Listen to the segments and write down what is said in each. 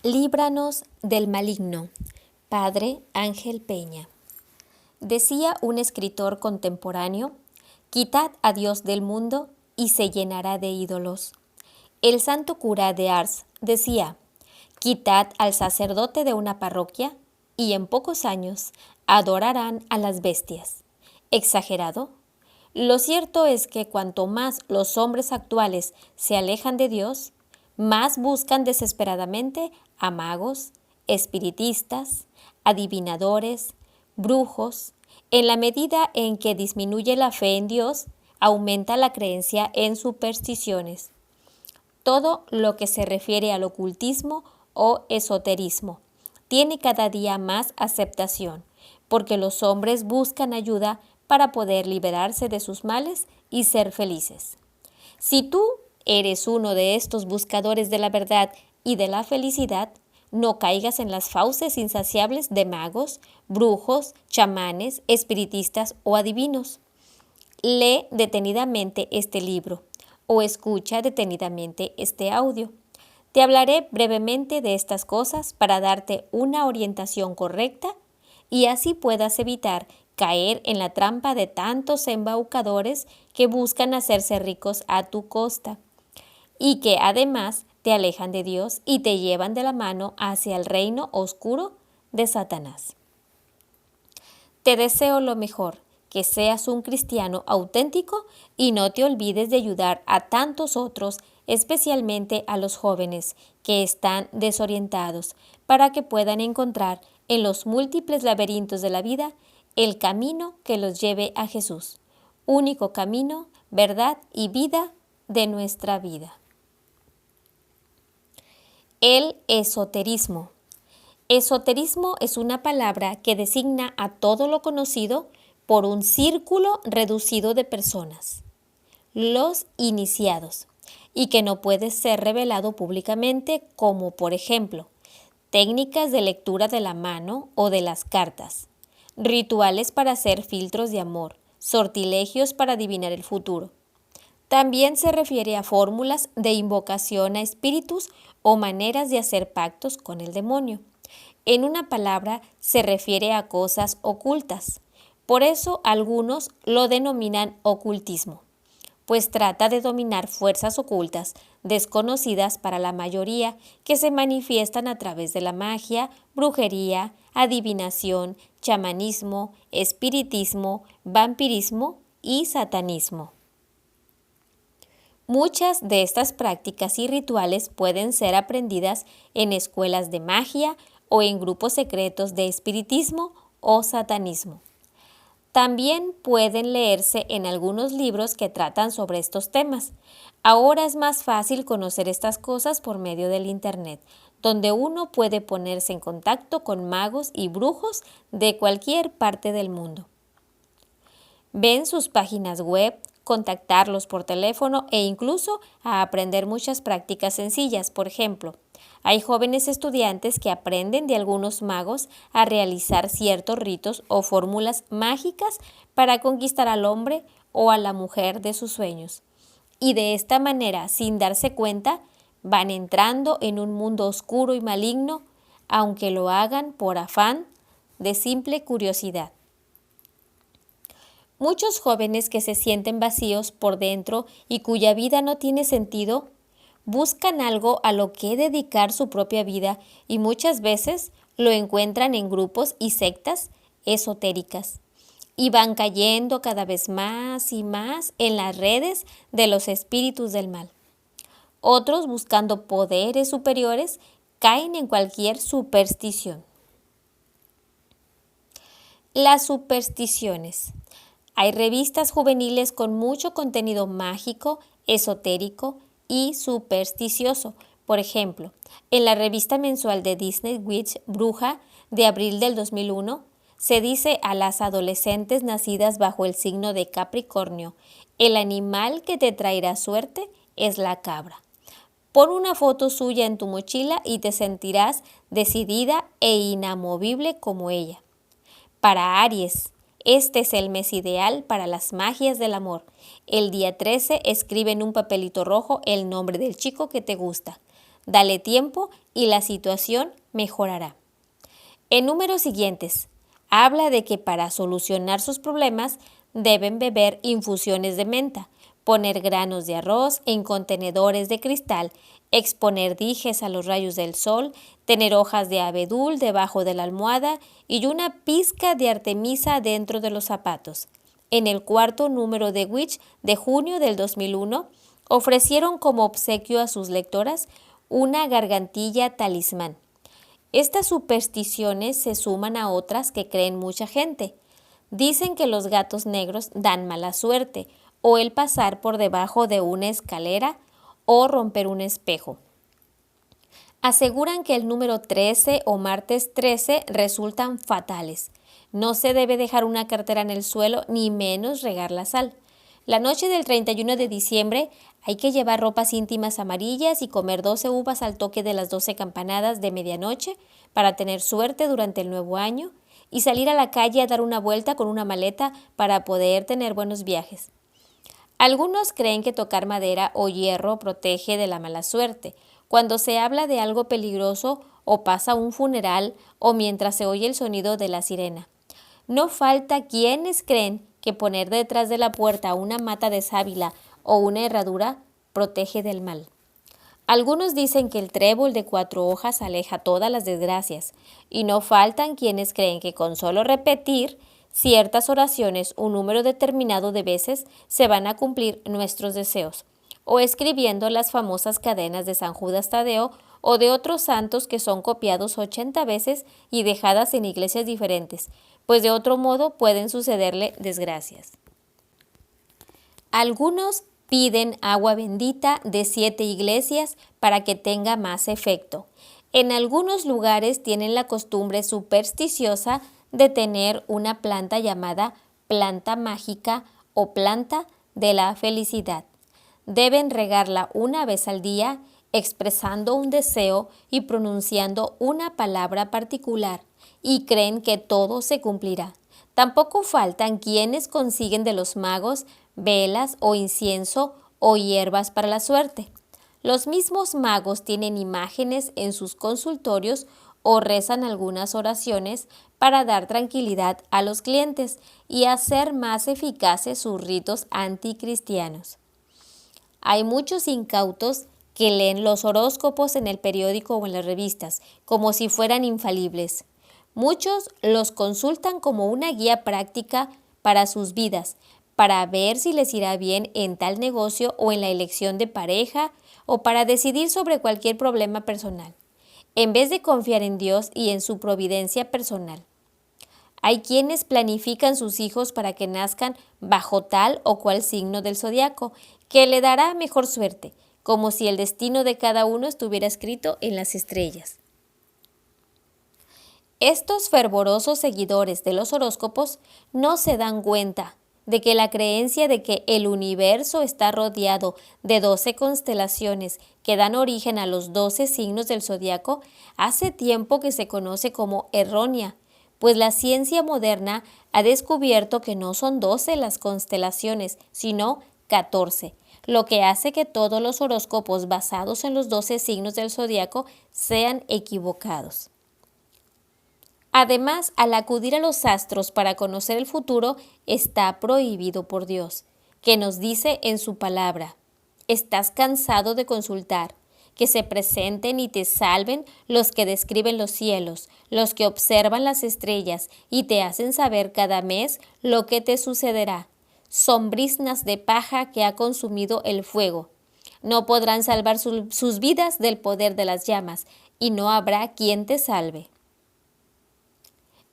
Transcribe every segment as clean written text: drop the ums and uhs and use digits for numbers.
Líbranos del maligno. Padre Ángel Peña. Decía un escritor contemporáneo: quitad a Dios del mundo y se llenará de ídolos. El santo cura de Ars decía: quitad al sacerdote de una parroquia y en pocos años adorarán a las bestias. ¿Exagerado? Lo cierto es que cuanto más los hombres actuales se alejan de Dios, más buscan desesperadamente a magos, espiritistas, adivinadores, brujos. En la medida en que disminuye la fe en Dios, aumenta la creencia en supersticiones. Todo lo que se refiere al ocultismo o esoterismo tiene cada día más aceptación, porque los hombres buscan ayuda para poder liberarse de sus males y ser felices. Si tú eres uno de estos buscadores de la verdad y de la felicidad, no caigas en las fauces insaciables de magos, brujos, chamanes, espiritistas o adivinos. Lee detenidamente este libro o escucha detenidamente este audio. Te hablaré brevemente de estas cosas para darte una orientación correcta y así puedas evitar caer en la trampa de tantos embaucadores que buscan hacerse ricos a tu costa y que además te alejan de Dios y te llevan de la mano hacia el reino oscuro de Satanás. Te deseo lo mejor, que seas un cristiano auténtico y no te olvides de ayudar a tantos otros, especialmente a los jóvenes que están desorientados, para que puedan encontrar en los múltiples laberintos de la vida el camino que los lleve a Jesús, único camino, verdad y vida de nuestra vida. El esoterismo. Esoterismo es una palabra que designa a todo lo conocido por un círculo reducido de personas, los iniciados, y que no puede ser revelado públicamente, como por ejemplo, técnicas de lectura de la mano o de las cartas, rituales para hacer filtros de amor, sortilegios para adivinar el futuro. También se refiere a fórmulas de invocación a espíritus o maneras de hacer pactos con el demonio. En una palabra, se refiere a cosas ocultas. Por eso algunos lo denominan ocultismo, pues trata de dominar fuerzas ocultas, desconocidas para la mayoría, que se manifiestan a través de la magia, brujería, adivinación, chamanismo, espiritismo, vampirismo y satanismo. Muchas de estas prácticas y rituales pueden ser aprendidas en escuelas de magia o en grupos secretos de espiritismo o satanismo. También pueden leerse en algunos libros que tratan sobre estos temas. Ahora es más fácil conocer estas cosas por medio del Internet, donde uno puede ponerse en contacto con magos y brujos de cualquier parte del mundo. Ven sus páginas web, contactarlos por teléfono e incluso a aprender muchas prácticas sencillas. Por ejemplo, hay jóvenes estudiantes que aprenden de algunos magos a realizar ciertos ritos o fórmulas mágicas para conquistar al hombre o a la mujer de sus sueños. Y de esta manera, sin darse cuenta, van entrando en un mundo oscuro y maligno, aunque lo hagan por afán de simple curiosidad. Muchos jóvenes que se sienten vacíos por dentro y cuya vida no tiene sentido, buscan algo a lo que dedicar su propia vida y muchas veces lo encuentran en grupos y sectas esotéricas y van cayendo cada vez más y más en las redes de los espíritus del mal. Otros, buscando poderes superiores, caen en cualquier superstición. Las supersticiones. Hay revistas juveniles con mucho contenido mágico, esotérico y supersticioso. Por ejemplo, en la revista mensual de Disney Witch Bruja de abril del 2001, se dice a las adolescentes nacidas bajo el signo de Capricornio: el animal que te traerá suerte es la cabra. Pon una foto suya en tu mochila y te sentirás decidida e inamovible como ella. Para Aries, este es el mes ideal para las magias del amor. El día 13 escribe en un papelito rojo el nombre del chico que te gusta. Dale tiempo y la situación mejorará. En números siguientes, habla de que para solucionar sus problemas deben beber infusiones de menta, poner granos de arroz en contenedores de cristal, exponer dijes a los rayos del sol, tener hojas de abedul debajo de la almohada y una pizca de artemisa dentro de los zapatos. En el cuarto número de Witch de junio del 2001, ofrecieron como obsequio a sus lectoras una gargantilla talismán. Estas supersticiones se suman a otras que creen mucha gente. Dicen que los gatos negros dan mala suerte, o el pasar por debajo de una escalera, o romper un espejo. Aseguran que el número 13 o martes 13 resultan fatales. No se debe dejar una cartera en el suelo, ni menos regar la sal. La noche del 31 de diciembre hay que llevar ropas íntimas amarillas y comer 12 uvas al toque de las 12 campanadas de medianoche para tener suerte durante el nuevo año y salir a la calle a dar una vuelta con una maleta para poder tener buenos viajes. Algunos creen que tocar madera o hierro protege de la mala suerte. Cuando se habla de algo peligroso o pasa un funeral o mientras se oye el sonido de la sirena. No falta quienes creen que poner detrás de la puerta una mata de sábila o una herradura protege del mal. Algunos dicen que el trébol de 4 hojas aleja todas las desgracias, y no faltan quienes creen que con solo repetir ciertas oraciones un número determinado de veces se van a cumplir nuestros deseos, o escribiendo las famosas cadenas de San Judas Tadeo o de otros santos que son copiados 80 veces y dejadas en iglesias diferentes, pues de otro modo pueden sucederle desgracias. Algunos piden agua bendita de 7 iglesias para que tenga más efecto. En algunos lugares tienen la costumbre supersticiosa de tener una planta llamada planta mágica o planta de la felicidad. Deben regarla una vez al día, expresando un deseo y pronunciando una palabra particular, y creen que todo se cumplirá. Tampoco faltan quienes consiguen de los magos velas o incienso o hierbas para la suerte. Los mismos magos tienen imágenes en sus consultorios o rezan algunas oraciones para dar tranquilidad a los clientes y hacer más eficaces sus ritos anticristianos. Hay muchos incautos que leen los horóscopos en el periódico o en las revistas, como si fueran infalibles. Muchos los consultan como una guía práctica para sus vidas, para ver si les irá bien en tal negocio o en la elección de pareja o para decidir sobre cualquier problema personal, en vez de confiar en Dios y en su providencia personal. Hay quienes planifican sus hijos para que nazcan bajo tal o cual signo del zodiaco, que le dará mejor suerte, como si el destino de cada uno estuviera escrito en las estrellas. Estos fervorosos seguidores de los horóscopos no se dan cuenta de que la creencia de que el universo está rodeado de 12 constelaciones que dan origen a los 12 signos del zodiaco hace tiempo que se conoce como errónea, pues la ciencia moderna ha descubierto que no son 12 las constelaciones, sino 14, lo que hace que todos los horóscopos basados en los 12 signos del zodiaco sean equivocados. Además, al acudir a los astros para conocer el futuro, está prohibido por Dios, que nos dice en su palabra: ¿estás cansado de consultar? Que se presenten y te salven los que describen los cielos, los que observan las estrellas y te hacen saber cada mes lo que te sucederá. Son briznas de paja que ha consumido el fuego. No podrán salvar sus vidas del poder de las llamas, y no habrá quien te salve.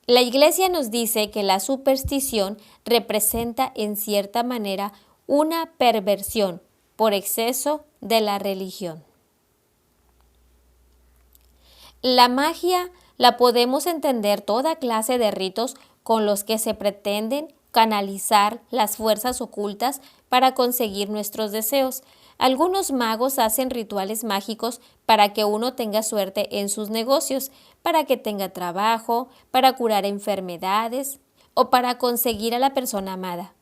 La Iglesia nos dice que la superstición representa en cierta manera una perversión por exceso de la religión. La magia la podemos entender toda clase de ritos con los que se pretenden canalizar las fuerzas ocultas para conseguir nuestros deseos. Algunos magos hacen rituales mágicos para que uno tenga suerte en sus negocios, para que tenga trabajo, para curar enfermedades o para conseguir a la persona amada.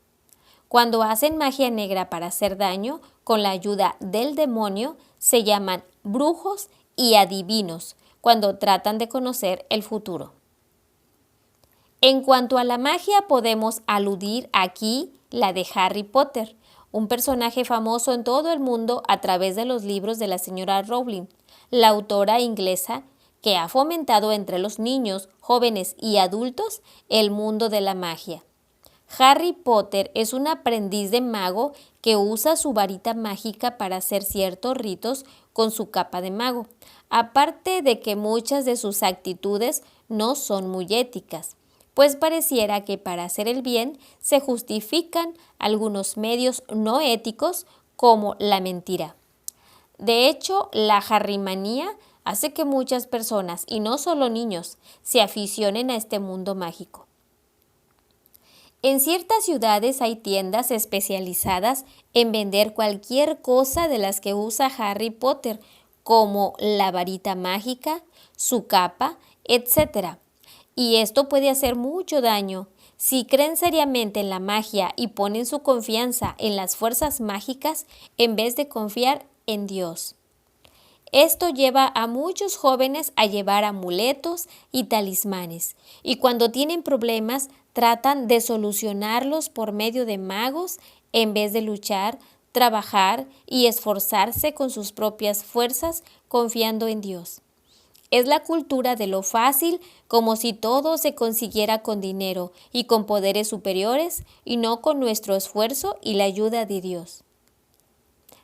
Cuando hacen magia negra para hacer daño con la ayuda del demonio, se llaman brujos y adivinos cuando tratan de conocer el futuro. En cuanto a la magia, podemos aludir aquí la de Harry Potter, un personaje famoso en todo el mundo a través de los libros de la señora Rowling, la autora inglesa que ha fomentado entre los niños, jóvenes y adultos el mundo de la magia. Harry Potter es un aprendiz de mago que usa su varita mágica para hacer ciertos ritos con su capa de mago, aparte de que muchas de sus actitudes no son muy éticas, pues pareciera que para hacer el bien se justifican algunos medios no éticos como la mentira. De hecho, la harrimanía hace que muchas personas, y no solo niños, se aficionen a este mundo mágico. En ciertas ciudades hay tiendas especializadas en vender cualquier cosa de las que usa Harry Potter, como la varita mágica, su capa, etc. Y esto puede hacer mucho daño. Si creen seriamente en la magia y ponen su confianza en las fuerzas mágicas en vez de confiar en Dios. Esto lleva a muchos jóvenes a llevar amuletos y talismanes, y cuando tienen problemas tratan de solucionarlos por medio de magos en vez de luchar, trabajar y esforzarse con sus propias fuerzas confiando en Dios. Es la cultura de lo fácil, como si todo se consiguiera con dinero y con poderes superiores y no con nuestro esfuerzo y la ayuda de Dios.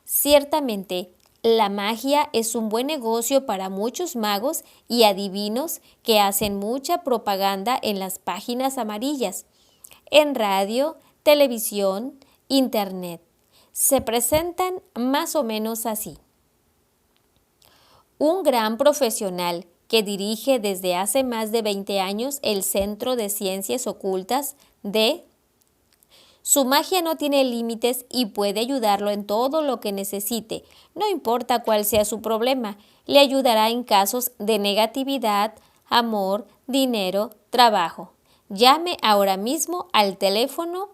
Ciertamente, la magia es un buen negocio para muchos magos y adivinos que hacen mucha propaganda en las páginas amarillas, en radio, televisión, internet. Se presentan más o menos así. Un gran profesional que dirige desde hace más de 20 años el Centro de Ciencias Ocultas de Su magia no tiene límites y puede ayudarlo en todo lo que necesite, no importa cuál sea su problema, le ayudará en casos de negatividad, amor, dinero, trabajo. Llame ahora mismo al teléfono.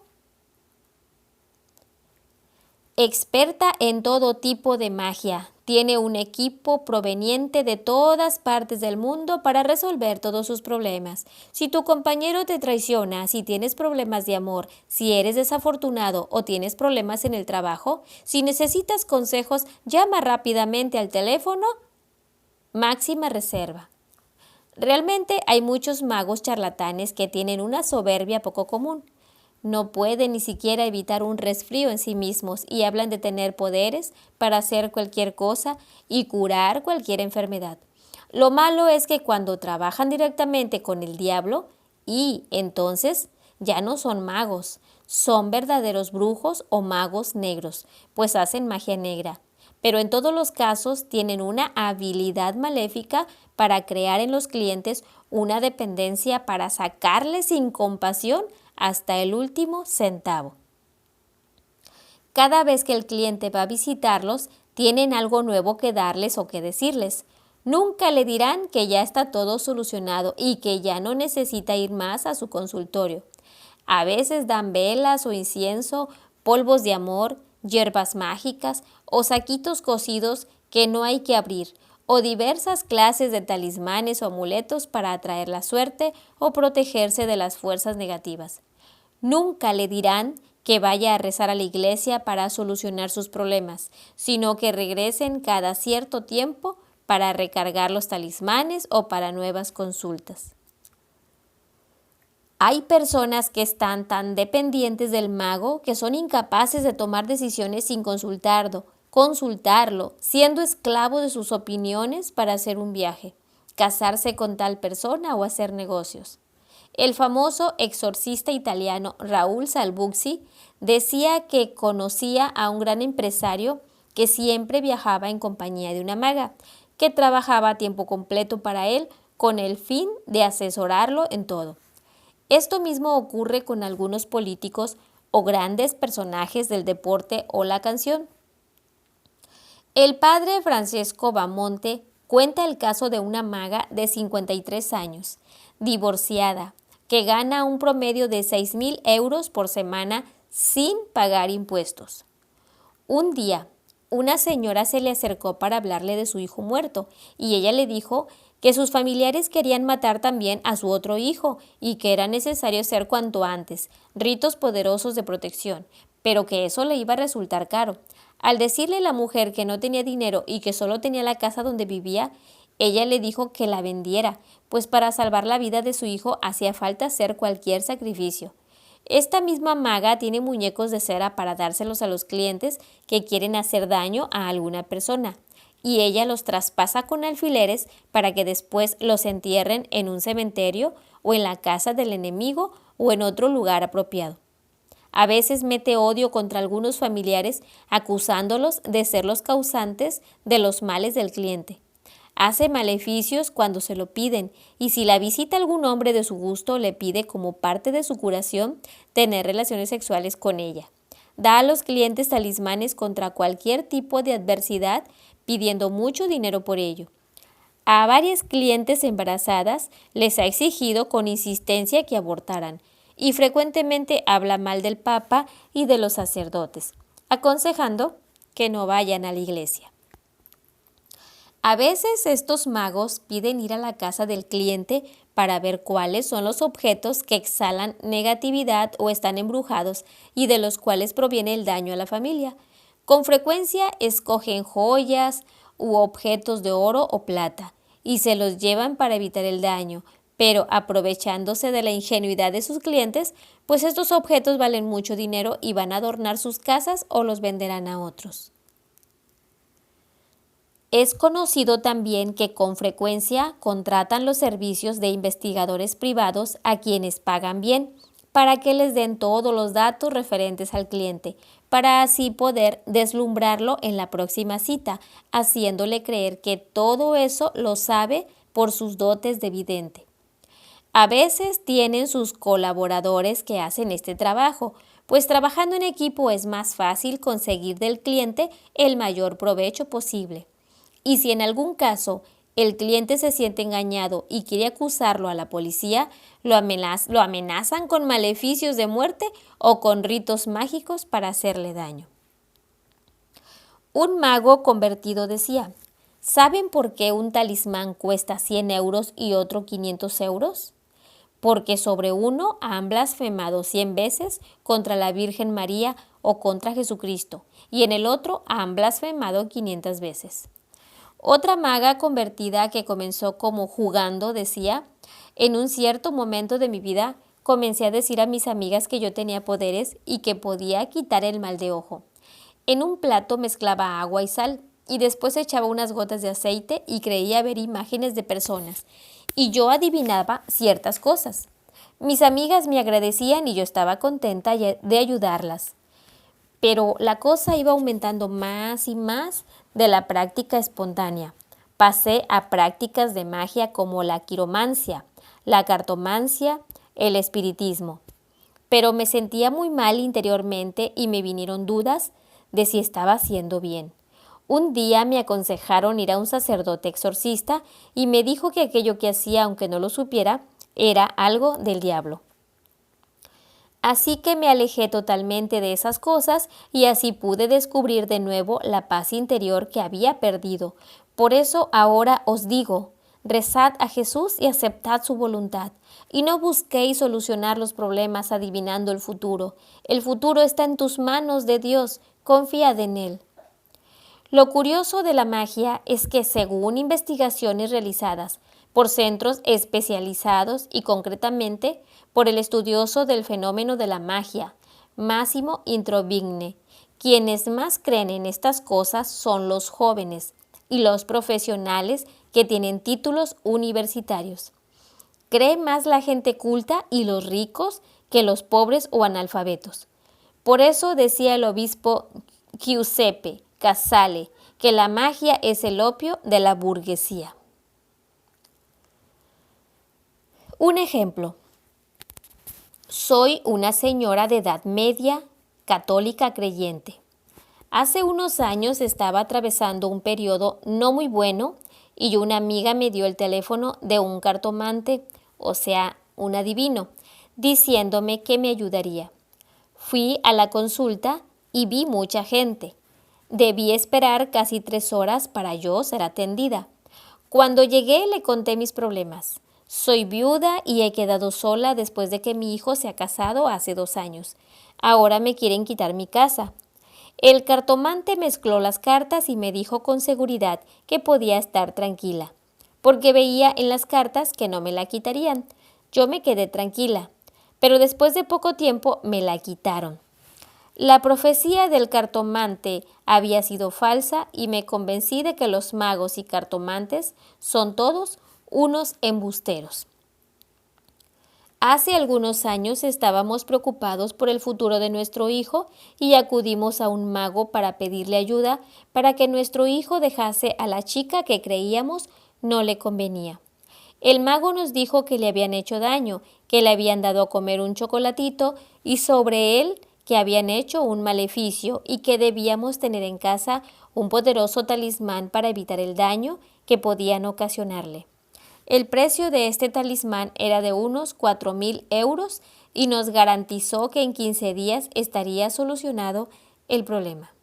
Experta en todo tipo de magia. Tiene un equipo proveniente de todas partes del mundo para resolver todos sus problemas. Si tu compañero te traiciona, si tienes problemas de amor, si eres desafortunado o tienes problemas en el trabajo, si necesitas consejos, llama rápidamente al teléfono máxima reserva. Realmente hay muchos magos charlatanes que tienen una soberbia poco común. No pueden ni siquiera evitar un resfrío en sí mismos y hablan de tener poderes para hacer cualquier cosa y curar cualquier enfermedad. Lo malo es que cuando trabajan directamente con el diablo, y entonces ya no son magos, son verdaderos brujos o magos negros, pues hacen magia negra. Pero en todos los casos tienen una habilidad maléfica para crear en los clientes una dependencia para sacarles sin compasión hasta el último centavo. Cada vez que el cliente va a visitarlos, tienen algo nuevo que darles o que decirles. Nunca le dirán que ya está todo solucionado y que ya no necesita ir más a su consultorio. A veces dan velas o incienso, polvos de amor, hierbas mágicas o saquitos cocidos que no hay que abrir, o diversas clases de talismanes o amuletos para atraer la suerte o protegerse de las fuerzas negativas. Nunca le dirán que vaya a rezar a la iglesia para solucionar sus problemas, sino que regresen cada cierto tiempo para recargar los talismanes o para nuevas consultas. Hay personas que están tan dependientes del mago que son incapaces de tomar decisiones sin consultarlo, siendo esclavo de sus opiniones para hacer un viaje, casarse con tal persona o hacer negocios. El famoso exorcista italiano Raúl Salvucci decía que conocía a un gran empresario que siempre viajaba en compañía de una maga, que trabajaba a tiempo completo para él con el fin de asesorarlo en todo. Esto mismo ocurre con algunos políticos o grandes personajes del deporte o la canción. El padre Francesco Bamonte cuenta el caso de una maga de 53 años, divorciada, que gana un promedio de 6,000 euros por semana sin pagar impuestos. Un día, una señora se le acercó para hablarle de su hijo muerto y ella le dijo que sus familiares querían matar también a su otro hijo y que era necesario hacer cuanto antes ritos poderosos de protección, pero que eso le iba a resultar caro. Al decirle la mujer que no tenía dinero y que solo tenía la casa donde vivía, ella le dijo que la vendiera, pues para salvar la vida de su hijo hacía falta hacer cualquier sacrificio. Esta misma maga tiene muñecos de cera para dárselos a los clientes que quieren hacer daño a alguna persona, y ella los traspasa con alfileres para que después los entierren en un cementerio o en la casa del enemigo o en otro lugar apropiado. A veces mete odio contra algunos familiares acusándolos de ser los causantes de los males del cliente. Hace maleficios cuando se lo piden y si la visita algún hombre de su gusto le pide como parte de su curación tener relaciones sexuales con ella. Da a los clientes talismanes contra cualquier tipo de adversidad pidiendo mucho dinero por ello. A varias clientes embarazadas les ha exigido con insistencia que abortaran y frecuentemente habla mal del Papa y de los sacerdotes, aconsejando que no vayan a la iglesia. A veces estos magos piden ir a la casa del cliente para ver cuáles son los objetos que exhalan negatividad o están embrujados y de los cuales proviene el daño a la familia. Con frecuencia escogen joyas u objetos de oro o plata y se los llevan para evitar el daño, pero aprovechándose de la ingenuidad de sus clientes, pues estos objetos valen mucho dinero y van a adornar sus casas o los venderán a otros. Es conocido también que con frecuencia contratan los servicios de investigadores privados a quienes pagan bien para que les den todos los datos referentes al cliente, para así poder deslumbrarlo en la próxima cita, haciéndole creer que todo eso lo sabe por sus dotes de vidente. A veces tienen sus colaboradores que hacen este trabajo, pues trabajando en equipo es más fácil conseguir del cliente el mayor provecho posible. Y si en algún caso el cliente se siente engañado y quiere acusarlo a la policía, lo amenazan con maleficios de muerte o con ritos mágicos para hacerle daño. Un mago convertido decía, ¿saben por qué un talismán cuesta 100 euros y otro 500 euros? Porque sobre uno han blasfemado 100 veces contra la Virgen María o contra Jesucristo, y en el otro han blasfemado 500 veces. Otra maga convertida que comenzó como jugando decía, en un cierto momento de mi vida comencé a decir a mis amigas que yo tenía poderes y que podía quitar el mal de ojo. En un plato mezclaba agua y sal y después echaba unas gotas de aceite y creía ver imágenes de personas y yo adivinaba ciertas cosas. Mis amigas me agradecían y yo estaba contenta de ayudarlas. Pero la cosa iba aumentando más y más de la práctica espontánea. Pasé a prácticas de magia como la quiromancia, la cartomancia, el espiritismo. Pero me sentía muy mal interiormente y me vinieron dudas de si estaba haciendo bien. Un día me aconsejaron ir a un sacerdote exorcista y me dijo que aquello que hacía, aunque no lo supiera, era algo del diablo. Así que me alejé totalmente de esas cosas y así pude descubrir de nuevo la paz interior que había perdido. Por eso ahora os digo, rezad a Jesús y aceptad su voluntad, y no busquéis solucionar los problemas adivinando el futuro. El futuro está en tus manos de Dios, confiad en Él. Lo curioso de la magia es que, según investigaciones realizadas por centros especializados y concretamente por el estudioso del fenómeno de la magia, Massimo Introvigne, quienes más creen en estas cosas son los jóvenes y los profesionales que tienen títulos universitarios. Cree más la gente culta y los ricos que los pobres o analfabetos. Por eso decía el obispo Giuseppe Casale que la magia es el opio de la burguesía. Un ejemplo. Soy una señora de edad media, católica creyente. Hace unos años estaba atravesando un periodo no muy bueno y una amiga me dio el teléfono de un cartomante, o sea, un adivino, diciéndome que me ayudaría. Fui a la consulta y vi mucha gente. Debí esperar casi 3 horas para yo ser atendida. Cuando llegué le conté mis problemas. Soy viuda y he quedado sola después de que mi hijo se ha casado hace 2 años. Ahora me quieren quitar mi casa. El cartomante mezcló las cartas y me dijo con seguridad que podía estar tranquila, porque veía en las cartas que no me la quitarían. Yo me quedé tranquila, pero después de poco tiempo me la quitaron. La profecía del cartomante había sido falsa y me convencí de que los magos y cartomantes son todos unos embusteros. Hace algunos años estábamos preocupados por el futuro de nuestro hijo y acudimos a un mago para pedirle ayuda para que nuestro hijo dejase a la chica que creíamos no le convenía. El mago nos dijo que le habían hecho daño, que le habían dado a comer un chocolatito y sobre él que habían hecho un maleficio y que debíamos tener en casa un poderoso talismán para evitar el daño que podían ocasionarle. El precio de este talismán era de unos 4.000 euros y nos garantizó que en 15 días estaría solucionado el problema.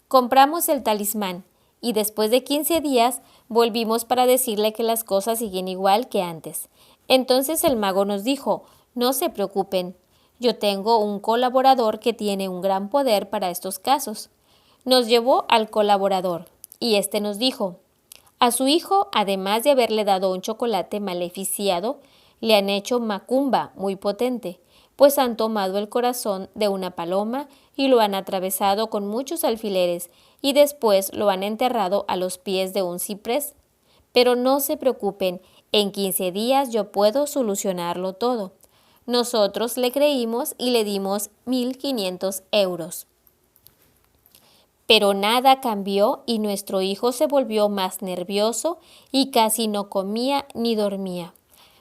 Compramos el talismán y después de 15 días volvimos para decirle que las cosas siguen igual que antes. Entonces el mago nos dijo: no se preocupen, yo tengo un colaborador que tiene un gran poder para estos casos. Nos llevó al colaborador y éste nos dijo: a su hijo, además de haberle dado un chocolate maleficiado, le han hecho macumba muy potente, pues han tomado el corazón de una paloma y lo han atravesado con muchos alfileres y después lo han enterrado a los pies de un ciprés. Pero no se preocupen, en 15 días yo puedo solucionarlo todo. Nosotros le creímos y le dimos 1.500 euros. Pero nada cambió y nuestro hijo se volvió más nervioso y casi no comía ni dormía.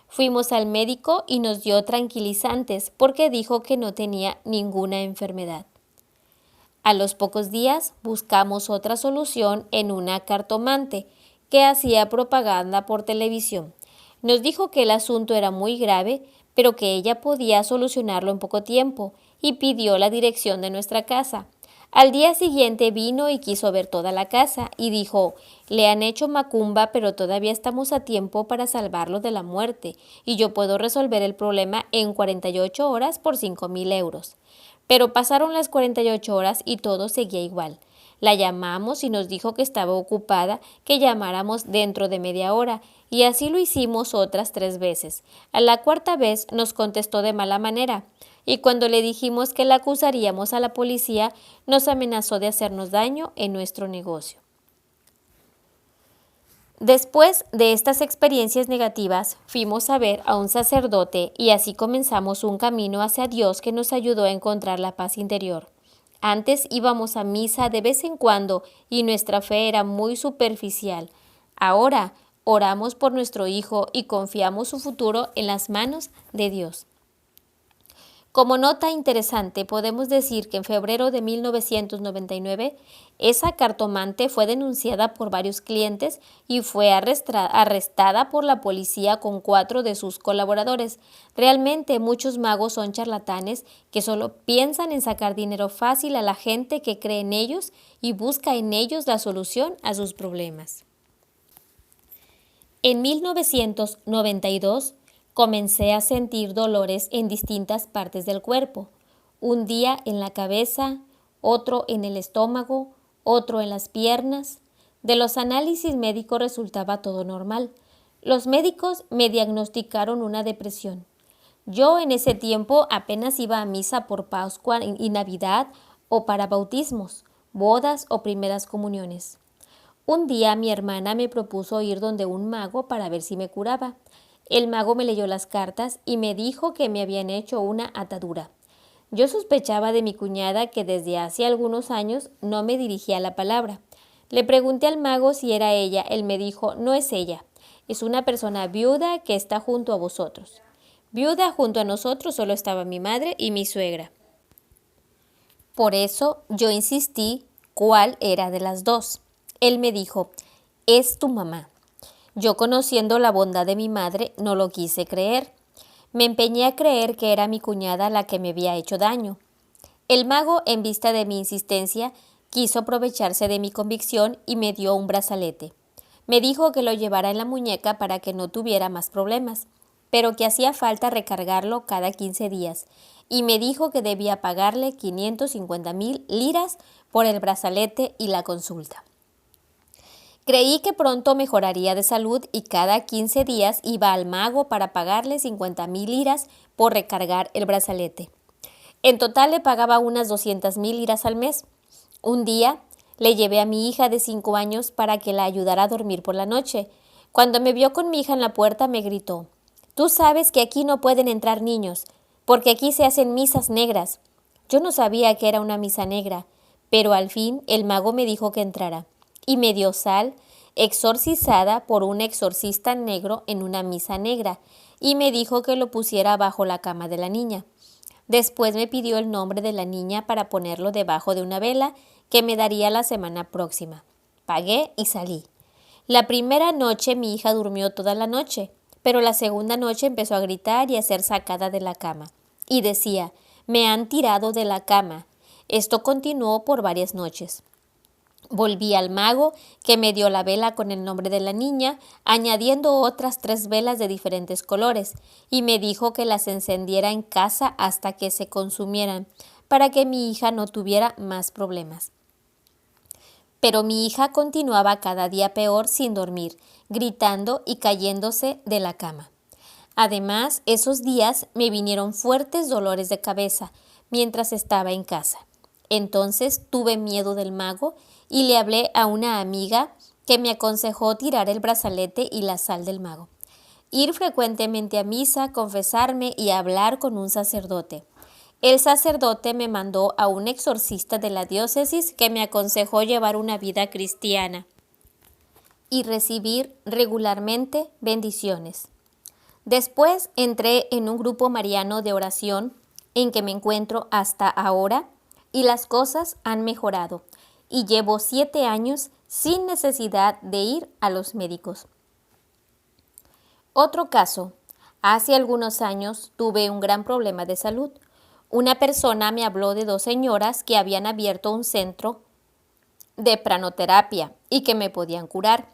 Fuimos al médico y nos dio tranquilizantes porque dijo que no tenía ninguna enfermedad. A los pocos días buscamos otra solución en una cartomante que hacía propaganda por televisión. Nos dijo que el asunto era muy grave, pero que ella podía solucionarlo en poco tiempo y pidió la dirección de nuestra casa. Al día siguiente vino y quiso ver toda la casa y dijo: le han hecho macumba, pero todavía estamos a tiempo para salvarlo de la muerte y yo puedo resolver el problema en 48 horas por 5.000 euros. Pero pasaron las 48 horas y todo seguía igual. La llamamos y nos dijo que estaba ocupada, que llamáramos dentro de media hora, y así lo hicimos otras 3 veces. A la cuarta vez nos contestó de mala manera, y cuando le dijimos que la acusaríamos a la policía, nos amenazó de hacernos daño en nuestro negocio. Después de estas experiencias negativas, fuimos a ver a un sacerdote y así comenzamos un camino hacia Dios que nos ayudó a encontrar la paz interior. Antes íbamos a misa de vez en cuando y nuestra fe era muy superficial. Ahora oramos por nuestro hijo y confiamos su futuro en las manos de Dios. Como nota interesante, podemos decir que en febrero de 1999, esa cartomante fue denunciada por varios clientes y fue arrestada por la policía con 4 de sus colaboradores. Realmente muchos magos son charlatanes que solo piensan en sacar dinero fácil a la gente que cree en ellos y busca en ellos la solución a sus problemas. En 1992, comencé a sentir dolores en distintas partes del cuerpo, un día en la cabeza, otro en el estómago, otro en las piernas. De los análisis médicos resultaba todo normal. Los médicos me diagnosticaron una depresión. Yo en ese tiempo apenas iba a misa por Pascua y Navidad o para bautismos, bodas o primeras comuniones. Un día mi hermana me propuso ir donde un mago para ver si me curaba. El mago me leyó las cartas y me dijo que me habían hecho una atadura. Yo sospechaba de mi cuñada que desde hace algunos años no me dirigía la palabra. Le pregunté al mago si era ella. Él me dijo: no es ella, es una persona viuda que está junto a vosotros. Viuda junto a nosotros solo estaba mi madre y mi suegra. Por eso yo insistí cuál era de las dos. Él me dijo: es tu mamá. Yo, conociendo la bondad de mi madre, no lo quise creer. Me empeñé a creer que era mi cuñada la que me había hecho daño. El mago, en vista de mi insistencia, quiso aprovecharse de mi convicción y me dio un brazalete. Me dijo que lo llevara en la muñeca para que no tuviera más problemas, pero que hacía falta recargarlo cada 15 días, y me dijo que debía pagarle 550,000 liras por el brazalete y la consulta. Creí que pronto mejoraría de salud y cada 15 días iba al mago para pagarle 50,000 liras por recargar el brazalete. En total le pagaba unas 200,000 liras al mes. Un día le llevé a mi hija de 5 años para que la ayudara a dormir por la noche. Cuando me vio con mi hija en la puerta me gritó: «Tú sabes que aquí no pueden entrar niños, porque aquí se hacen misas negras». Yo no sabía que era una misa negra, pero al fin el mago me dijo que entrara, y me dio sal, exorcizada por un exorcista negro en una misa negra, y me dijo que lo pusiera bajo la cama de la niña. Después me pidió el nombre de la niña para ponerlo debajo de una vela que me daría la semana próxima. Pagué y salí. La primera noche mi hija durmió toda la noche, pero la segunda noche empezó a gritar y a ser sacada de la cama. Y decía: «Me han tirado de la cama». Esto continuó por varias noches. Volví al mago, que me dio la vela con el nombre de la niña, añadiendo otras 3 velas de diferentes colores, y me dijo que las encendiera en casa hasta que se consumieran, para que mi hija no tuviera más problemas. Pero mi hija continuaba cada día peor sin dormir, gritando y cayéndose de la cama. Además, esos días me vinieron fuertes dolores de cabeza mientras estaba en casa. Entonces tuve miedo del mago y le hablé a una amiga que me aconsejó tirar el brazalete y la sal del mago, ir frecuentemente a misa, confesarme y hablar con un sacerdote. El sacerdote me mandó a un exorcista de la diócesis que me aconsejó llevar una vida cristiana y recibir regularmente bendiciones. Después entré en un grupo mariano de oración en que me encuentro hasta ahora y las cosas han mejorado y llevo 7 años sin necesidad de ir a los médicos. Otro caso. Hace algunos años tuve un gran problema de salud. Una persona me habló de 2 señoras que habían abierto un centro de pranoterapia y que me podían curar.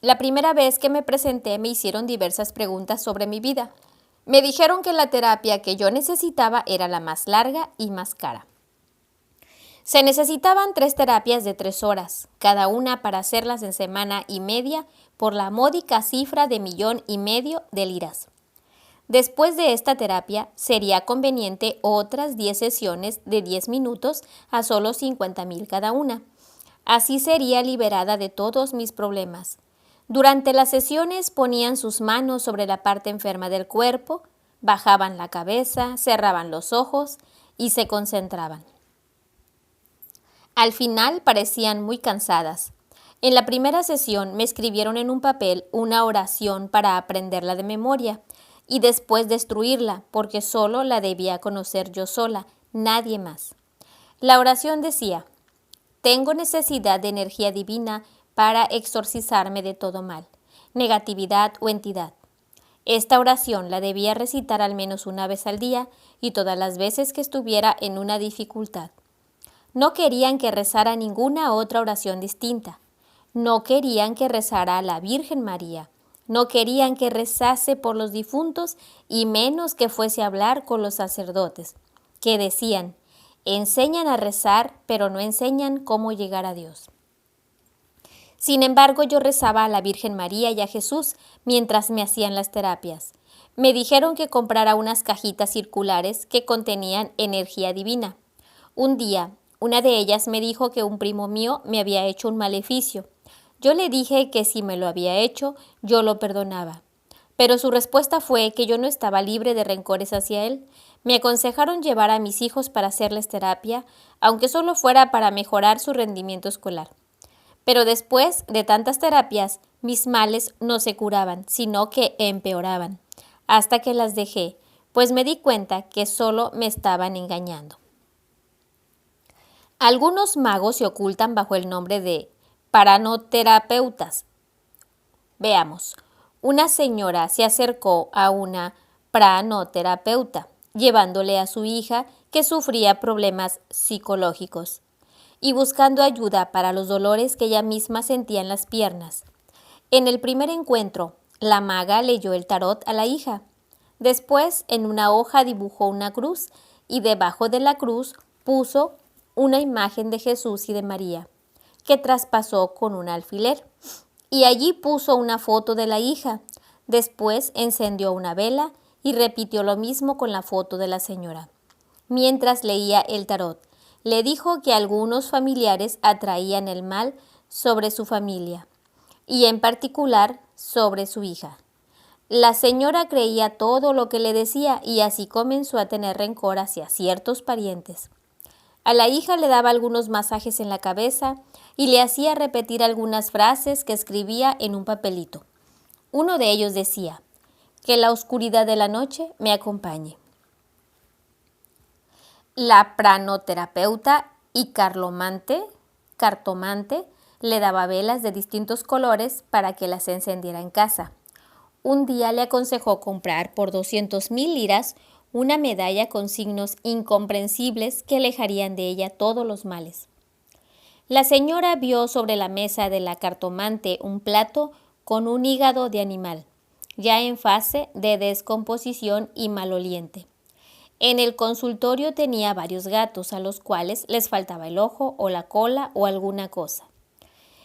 La primera vez que me presenté me hicieron diversas preguntas sobre mi vida. Me dijeron que la terapia que yo necesitaba era la más larga y más cara. Se necesitaban 3 terapias de 3 horas, cada una para hacerlas en semana y media por la módica cifra de 1,500,000 de liras. Después de esta terapia, sería conveniente otras 10 sesiones de 10 minutos a solo 50,000 cada una. Así sería liberada de todos mis problemas. Durante las sesiones ponían sus manos sobre la parte enferma del cuerpo, bajaban la cabeza, cerraban los ojos y se concentraban. Al final parecían muy cansadas. En la primera sesión me escribieron en un papel una oración para aprenderla de memoria y después destruirla, porque solo la debía conocer yo sola, nadie más. La oración decía: «Tengo necesidad de energía divina para exorcizarme de todo mal, negatividad o entidad». Esta oración la debía recitar al menos una vez al día y todas las veces que estuviera en una dificultad. No querían que rezara ninguna otra oración distinta. No querían que rezara a la Virgen María. No querían que rezase por los difuntos y menos que fuese a hablar con los sacerdotes, que decían: enseñan a rezar, pero no enseñan cómo llegar a Dios. Sin embargo, yo rezaba a la Virgen María y a Jesús mientras me hacían las terapias. Me dijeron que comprara unas cajitas circulares que contenían energía divina. Un día, una de ellas me dijo que un primo mío me había hecho un maleficio. Yo le dije que si me lo había hecho, yo lo perdonaba. Pero su respuesta fue que yo no estaba libre de rencores hacia él. Me aconsejaron llevar a mis hijos para hacerles terapia, aunque solo fuera para mejorar su rendimiento escolar. Pero después de tantas terapias, mis males no se curaban, sino que empeoraban, hasta que las dejé, pues me di cuenta que solo me estaban engañando. Algunos magos se ocultan bajo el nombre de pranoterapeutas. Veamos. Una señora se acercó a una pranoterapeuta, llevándole a su hija que sufría problemas psicológicos y buscando ayuda para los dolores que ella misma sentía en las piernas. En el primer encuentro, la maga leyó el tarot a la hija. Después, en una hoja dibujó una cruz y debajo de la cruz puso una imagen de Jesús y de María, que traspasó con un alfiler. Y allí puso una foto de la hija. Después encendió una vela y repitió lo mismo con la foto de la señora. Mientras leía el tarot, le dijo que algunos familiares atraían el mal sobre su familia, y en particular sobre su hija. La señora creía todo lo que le decía y así comenzó a tener rencor hacia ciertos parientes. A la hija le daba algunos masajes en la cabeza y le hacía repetir algunas frases que escribía en un papelito. Uno de ellos decía: «Que la oscuridad de la noche me acompañe». La pranoterapeuta y cartomante le daba velas de distintos colores para que las encendiera en casa. Un día le aconsejó comprar por 200,000 liras una medalla con signos incomprensibles que alejarían de ella todos los males. La señora vio sobre la mesa de la cartomante un plato con un hígado de animal, ya en fase de descomposición y maloliente. En el consultorio tenía varios gatos a los cuales les faltaba el ojo o la cola o alguna cosa.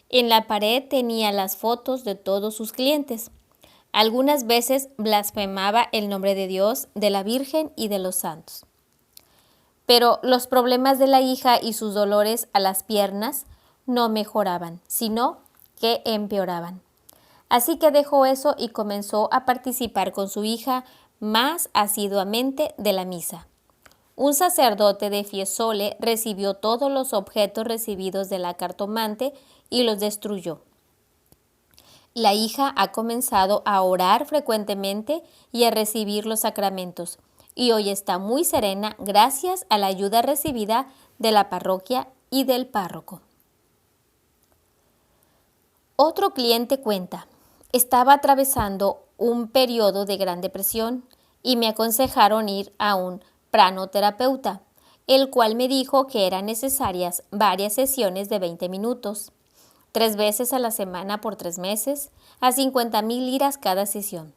En la pared tenía las fotos de todos sus clientes. Algunas veces blasfemaba el nombre de Dios, de la Virgen y de los santos. Pero los problemas de la hija y sus dolores a las piernas no mejoraban, sino que empeoraban. Así que dejó eso y comenzó a participar con su hija más asiduamente de la misa. Un sacerdote de Fiesole recibió todos los objetos recibidos de la cartomante y los destruyó. La hija ha comenzado a orar frecuentemente y a recibir los sacramentos, y hoy está muy serena gracias a la ayuda recibida de la parroquia y del párroco. Otro cliente cuenta: estaba atravesando un periodo de gran depresión y me aconsejaron ir a un pranoterapeuta, el cual me dijo que eran necesarias varias sesiones de 20 minutos, 3 veces a la semana por 3 meses, a 50,000 liras cada sesión.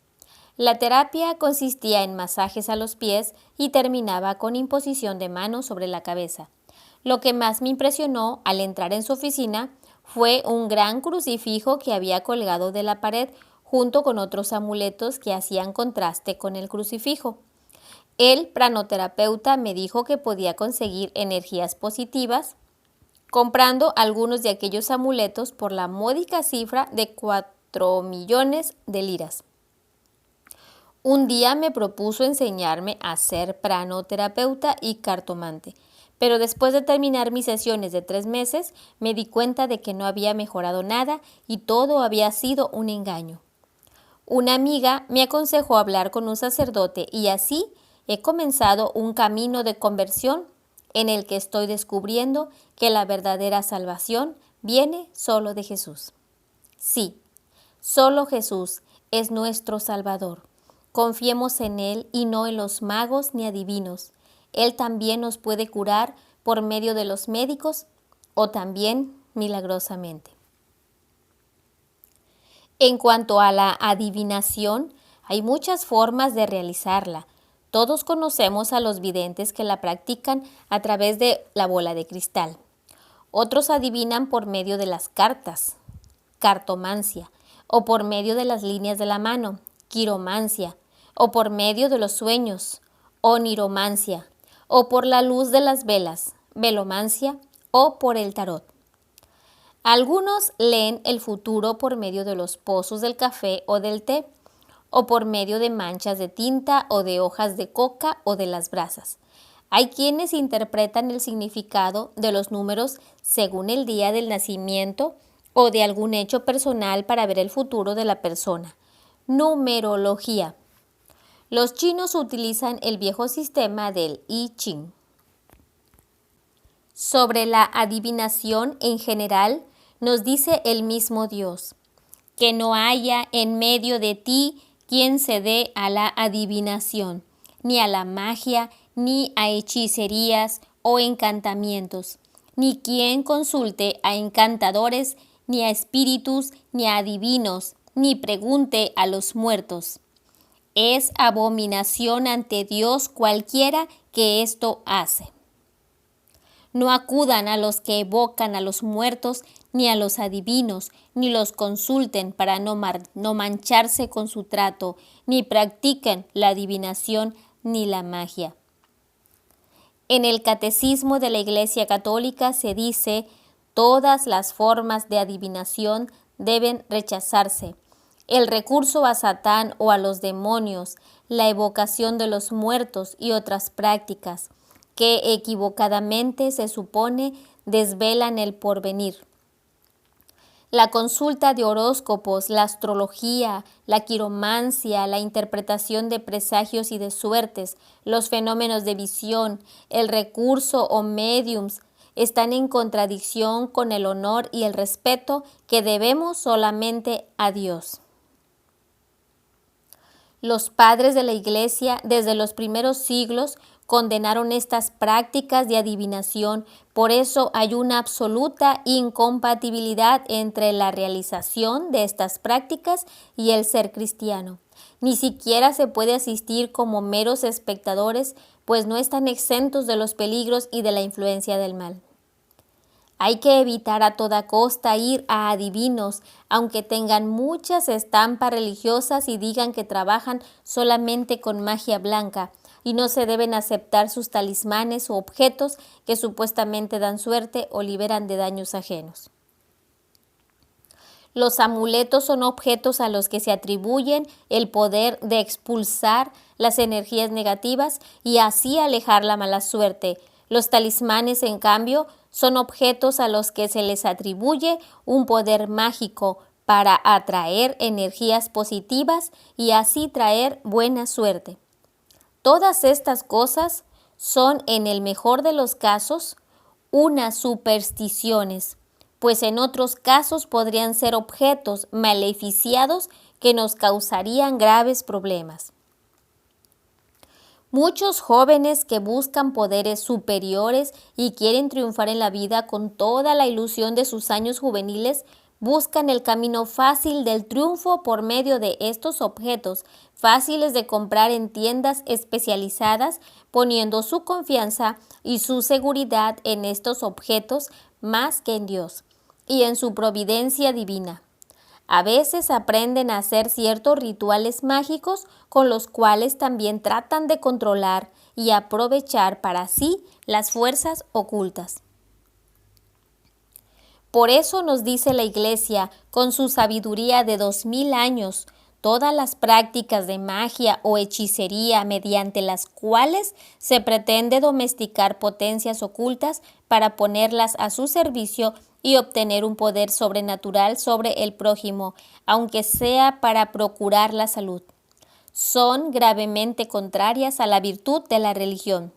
La terapia consistía en masajes a los pies y terminaba con imposición de manos sobre la cabeza. Lo que más me impresionó al entrar en su oficina fue un gran crucifijo que había colgado de la pared junto con otros amuletos que hacían contraste con el crucifijo. El pranoterapeuta me dijo que podía conseguir energías positivas comprando algunos de aquellos amuletos por la módica cifra de 4 millones de liras. Un día me propuso enseñarme a ser pranoterapeuta y cartomante, pero después de terminar mis sesiones de 3 meses, me di cuenta de que no había mejorado nada y todo había sido un engaño. Una amiga me aconsejó hablar con un sacerdote y así he comenzado un camino de conversión en el que estoy descubriendo que la verdadera salvación viene solo de Jesús. Sí, solo Jesús es nuestro Salvador. Confiemos en Él y no en los magos ni adivinos. Él también nos puede curar por medio de los médicos o también milagrosamente. En cuanto a la adivinación, hay muchas formas de realizarla. Todos conocemos a los videntes que la practican a través de la bola de cristal. Otros adivinan por medio de las cartas, cartomancia, o por medio de las líneas de la mano, quiromancia, o por medio de los sueños, oniromancia, o por la luz de las velas, velomancia, o por el tarot. Algunos leen el futuro por medio de los pozos del café o del té, o por medio de manchas de tinta o de hojas de coca o de las brasas. Hay quienes interpretan el significado de los números según el día del nacimiento o de algún hecho personal para ver el futuro de la persona. Numerología. Los chinos utilizan el viejo sistema del I Ching. Sobre la adivinación en general, nos dice el mismo Dios: que no haya en medio de ti quien se dé a la adivinación, ni a la magia, ni a hechicerías o encantamientos, ni quien consulte a encantadores, ni a espíritus, ni a adivinos, ni pregunte a los muertos. Es abominación ante Dios cualquiera que esto hace. No acudan a los que evocan a los muertos, ni a los adivinos, ni los consulten para no mancharse con su trato, ni practiquen la adivinación ni la magia. En el Catecismo de la Iglesia Católica se dice: todas las formas de adivinación deben rechazarse. El recurso a Satán o a los demonios, la evocación de los muertos y otras prácticas que equivocadamente se supone desvelan el porvenir. La consulta de horóscopos, la astrología, la quiromancia, la interpretación de presagios y de suertes, los fenómenos de visión, el recurso o médiums, están en contradicción con el honor y el respeto que debemos solamente a Dios. Los padres de la Iglesia, desde los primeros siglos, condenaron estas prácticas de adivinación. Por eso hay una absoluta incompatibilidad entre la realización de estas prácticas y el ser cristiano. Ni siquiera se puede asistir como meros espectadores, pues no están exentos de los peligros y de la influencia del mal. Hay que evitar a toda costa ir a adivinos, aunque tengan muchas estampas religiosas y digan que trabajan solamente con magia blanca, y no se deben aceptar sus talismanes o objetos que supuestamente dan suerte o liberan de daños ajenos. Los amuletos son objetos a los que se atribuyen el poder de expulsar las energías negativas y así alejar la mala suerte. Los talismanes, en cambio, son objetos a los que se les atribuye un poder mágico para atraer energías positivas y así traer buena suerte. Todas estas cosas son, en el mejor de los casos, unas supersticiones, pues en otros casos podrían ser objetos maleficiados que nos causarían graves problemas. Muchos jóvenes que buscan poderes superiores y quieren triunfar en la vida con toda la ilusión de sus años juveniles, buscan el camino fácil del triunfo por medio de estos objetos, fáciles de comprar en tiendas especializadas, poniendo su confianza y su seguridad en estos objetos más que en Dios y en su providencia divina. A veces aprenden a hacer ciertos rituales mágicos con los cuales también tratan de controlar y aprovechar para sí las fuerzas ocultas. Por eso nos dice la Iglesia, con su sabiduría de 2000 años, todas las prácticas de magia o hechicería mediante las cuales se pretende domesticar potencias ocultas para ponerlas a su servicio y obtener un poder sobrenatural sobre el prójimo, aunque sea para procurar la salud, son gravemente contrarias a la virtud de la religión.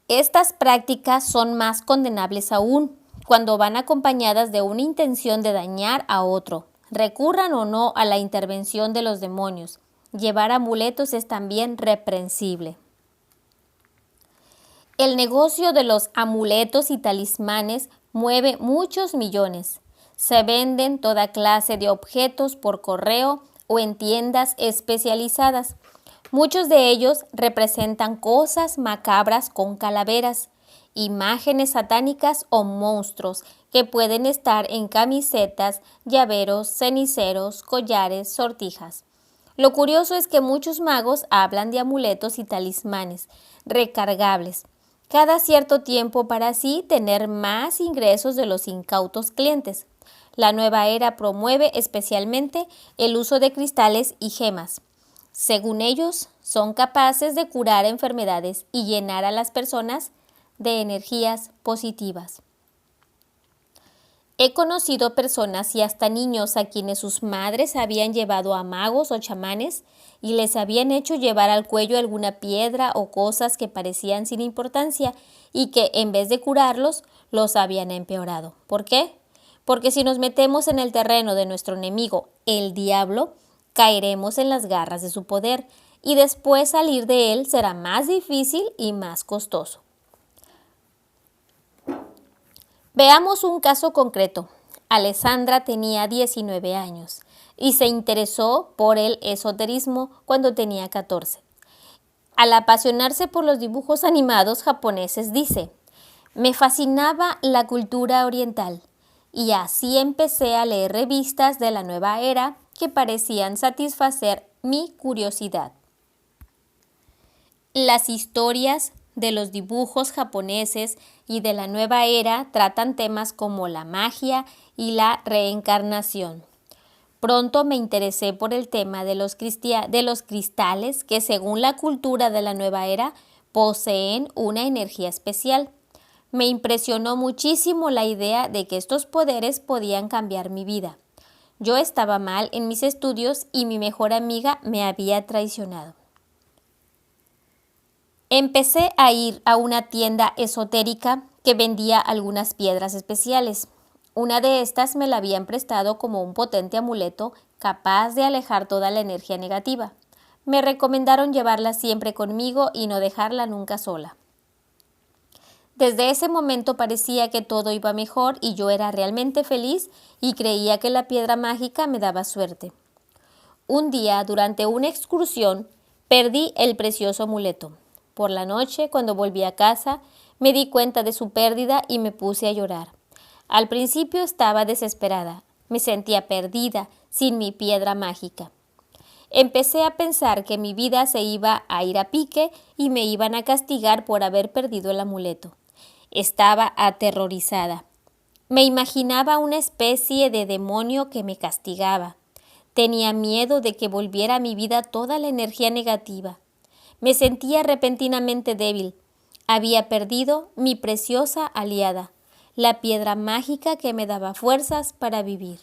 Estas prácticas son más condenables aún cuando van acompañadas de una intención de dañar a otro. Recurran o no a la intervención de los demonios, llevar amuletos es también reprensible. El negocio de los amuletos y talismanes mueve muchos millones. Se venden toda clase de objetos por correo o en tiendas especializadas. Muchos de ellos representan cosas macabras con calaveras, imágenes satánicas o monstruos que pueden estar en camisetas, llaveros, ceniceros, collares, sortijas. Lo curioso es que muchos magos hablan de amuletos y talismanes recargables cada cierto tiempo para así tener más ingresos de los incautos clientes. La nueva era promueve especialmente el uso de cristales y gemas. Según ellos, son capaces de curar enfermedades y llenar a las personas de energías positivas. He conocido personas y hasta niños a quienes sus madres habían llevado a magos o chamanes y les habían hecho llevar al cuello alguna piedra o cosas que parecían sin importancia y que en vez de curarlos, los habían empeorado. ¿Por qué? Porque si nos metemos en el terreno de nuestro enemigo, el diablo, caeremos en las garras de su poder. y después salir de él será más difícil y más costoso. Veamos un caso concreto. Alessandra tenía 19 años y se interesó por el esoterismo cuando tenía 14. Al apasionarse por los dibujos animados japoneses dice: «Me fascinaba la cultura oriental y así empecé a leer revistas de la nueva era que parecían satisfacer mi curiosidad». Las historias de los dibujos japoneses y de la nueva era tratan temas como la magia y la reencarnación. Pronto me interesé por el tema de los cristales que, según la cultura de la nueva era, poseen una energía especial. Me impresionó muchísimo la idea de que estos poderes podían cambiar mi vida. Yo estaba mal en mis estudios y mi mejor amiga me había traicionado. Empecé a ir a una tienda esotérica que vendía algunas piedras especiales. Una de estas me la habían prestado como un potente amuleto capaz de alejar toda la energía negativa. Me recomendaron llevarla siempre conmigo y no dejarla nunca sola. Desde ese momento parecía que todo iba mejor y yo era realmente feliz y creía que la piedra mágica me daba suerte. Un día, durante una excursión, perdí el precioso amuleto. Por la noche, cuando volví a casa, me di cuenta de su pérdida y me puse a llorar. Al principio estaba desesperada. Me sentía perdida, sin mi piedra mágica. Empecé a pensar que mi vida se iba a ir a pique y me iban a castigar por haber perdido el amuleto. Estaba aterrorizada. Me imaginaba una especie de demonio que me castigaba. Tenía miedo de que volviera a mi vida toda la energía negativa. Me sentía repentinamente débil. Había perdido mi preciosa aliada, la piedra mágica que me daba fuerzas para vivir.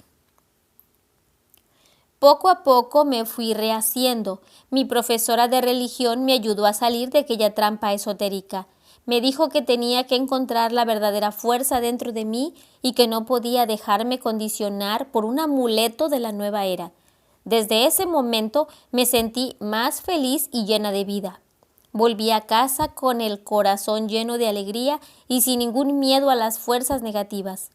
Poco a poco me fui rehaciendo. Mi profesora de religión me ayudó a salir de aquella trampa esotérica. Me dijo que tenía que encontrar la verdadera fuerza dentro de mí y que no podía dejarme condicionar por un amuleto de la nueva era. Desde ese momento me sentí más feliz y llena de vida. Volví a casa con el corazón lleno de alegría y sin ningún miedo a las fuerzas negativas.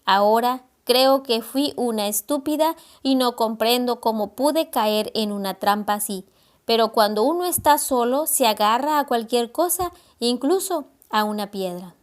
Ahora creo que fui una estúpida y no comprendo cómo pude caer en una trampa así. Pero cuando uno está solo, se agarra a cualquier cosa, incluso a una piedra.